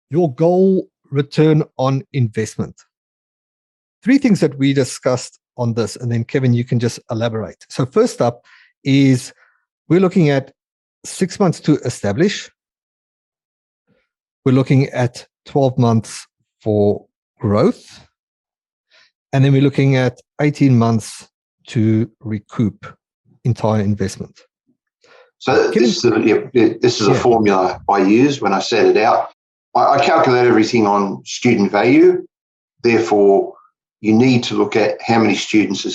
Your goal return on investment. Three things that we discussed on this, and then Kevin, you can just elaborate. So first up is we're looking at 6 months to establish. We're looking at 12 months for growth. And then we're looking at 18 months to recoup entire investment. So this is a formula I use when I set it out. I calculate everything on student value. Therefore, you need to look at how many students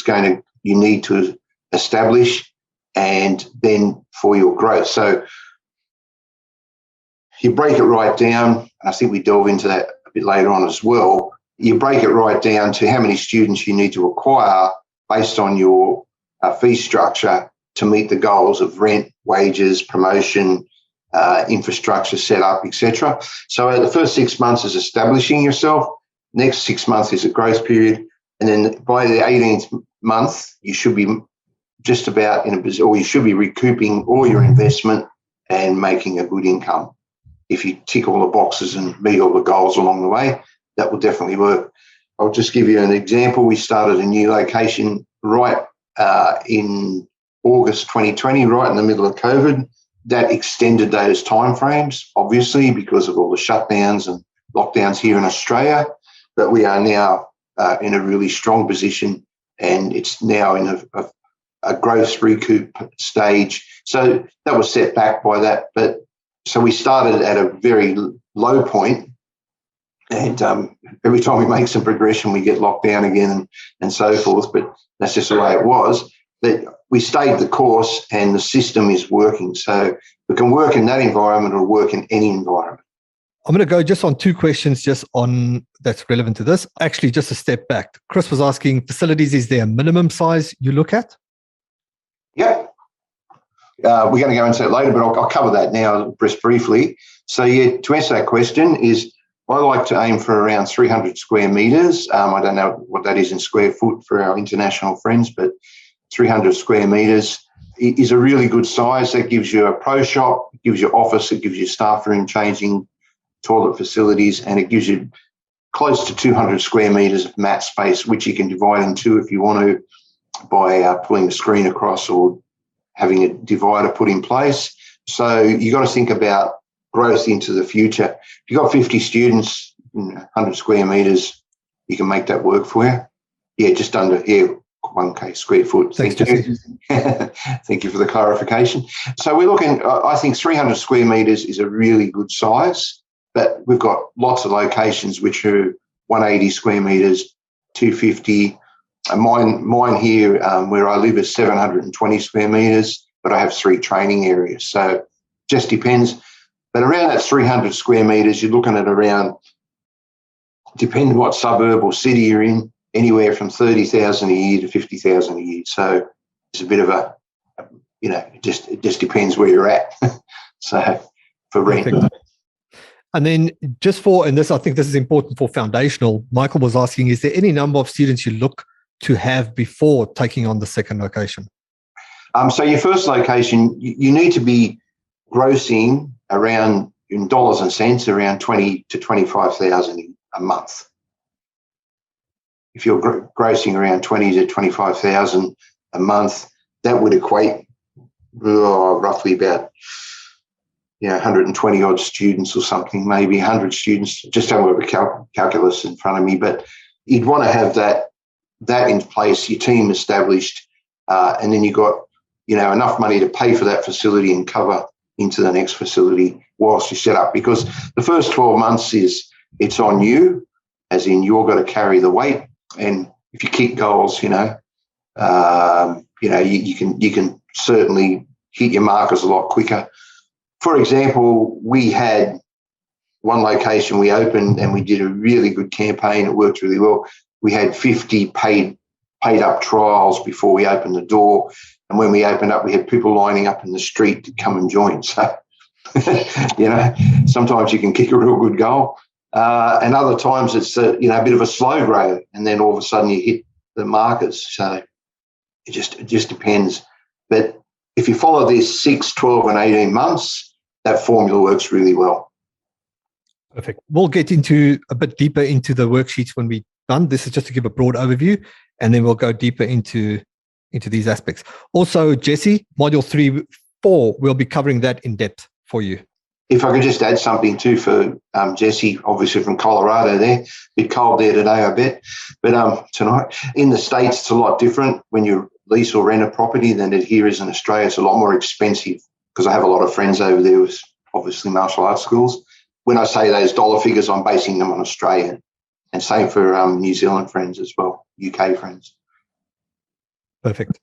you need to establish, and then for your growth. So you break it right down, and I think we delve into that a bit later on as well. You break it right down to how many students you need to acquire based on your fee structure to meet the goals of rent, wages, promotion, infrastructure setup, etc. So the first 6 months is establishing yourself. Next 6 months is a growth period. And then by the 18th month, you should be just about you should be recouping all your investment and making a good income. If you tick all the boxes and meet all the goals along the way, that will definitely work. I'll just give you an example. We started a new location right in August 2020, right in the middle of COVID. That extended those timeframes, obviously, because of all the shutdowns and lockdowns here in Australia. But we are now in a really strong position, and it's now in a growth recoup stage. So that was set back by that. But so we started at a very low point, and every time we make some progression, we get locked down again and so forth. But that's just the way it was. But we stayed the course, and the system is working. So we can work in that environment or work in any environment. I'm going to go just on two questions just on that's relevant to this. Actually, just a step back. Chris was asking, facilities, is there a minimum size you look at? Yep. We're going to go into it later, but I'll cover that now just briefly. So yeah, to answer that question is, I like to aim for around 300 square metres. I don't know what that is in square foot for our international friends, but 300 square metres is a really good size. That gives you a pro shop, it gives you office, it gives you staff room changing, toilet facilities, and it gives you close to 200 square metres of mat space, which you can divide in two if you want to by pulling the screen across or having a divider put in place. So you got to think about growth into the future. If you've got 50 students, 100 square metres, you can make that work for you. Yeah, just under 1K square foot. Thanks, Thank you. Thank you for the clarification. So we're looking, I think 300 square metres is a really good size, but we've got lots of locations which are 180 square metres, 250. Mine here where I live is 720 square metres, but I have 3 training areas. So just depends. But around that 300 square metres, you're looking at around, depending what suburb or city you're in, anywhere from 30,000 a year to 50,000 a year. So it's a bit of it just depends where you're at. So for rent. Perfect. And then I think this is important for foundational, Michael was asking, is there any number of students you look to have before taking on the second location? So your first location, you need to be grossing around, in dollars and cents, around 20 to 25,000 a month. If you're grossing around 20 to 25,000 a month, that would equate roughly about 120 odd students or something, maybe 100 students. Just don't have a calculus in front of me, but you'd want to have that in place, your team established, and then you've got enough money to pay for that facility and cover into the next facility whilst you set up. Because the first 12 months it's on you, as in you're got to carry the weight. And if you kick goals, you can certainly hit your markers a lot quicker. For example, we had one location we opened and we did a really good campaign. It worked really well. We had 50 paid up trials before we opened the door. And when we opened up, we had people lining up in the street to come and join. So, sometimes you can kick a real good goal. And other times it's a bit of a slow grow, and then all of a sudden you hit the markers. So it just depends. But if you follow this 6, 12 and 18 months, that formula works really well. Perfect. We'll get into a bit deeper into the worksheets when we're done. This is just to give a broad overview, and then we'll go deeper into these aspects. Also, Jesse, module 3.4, we'll be covering that in depth for you. If I could just add something too for Jesse, obviously from Colorado there. A bit cold there today, I bet. But tonight, in the States, it's a lot different when you lease or rent a property than it here is in Australia. It's a lot more expensive because I have a lot of friends over there with obviously martial arts schools. When I say those dollar figures, I'm basing them on Australian. And same for New Zealand friends as well, UK friends. Perfect.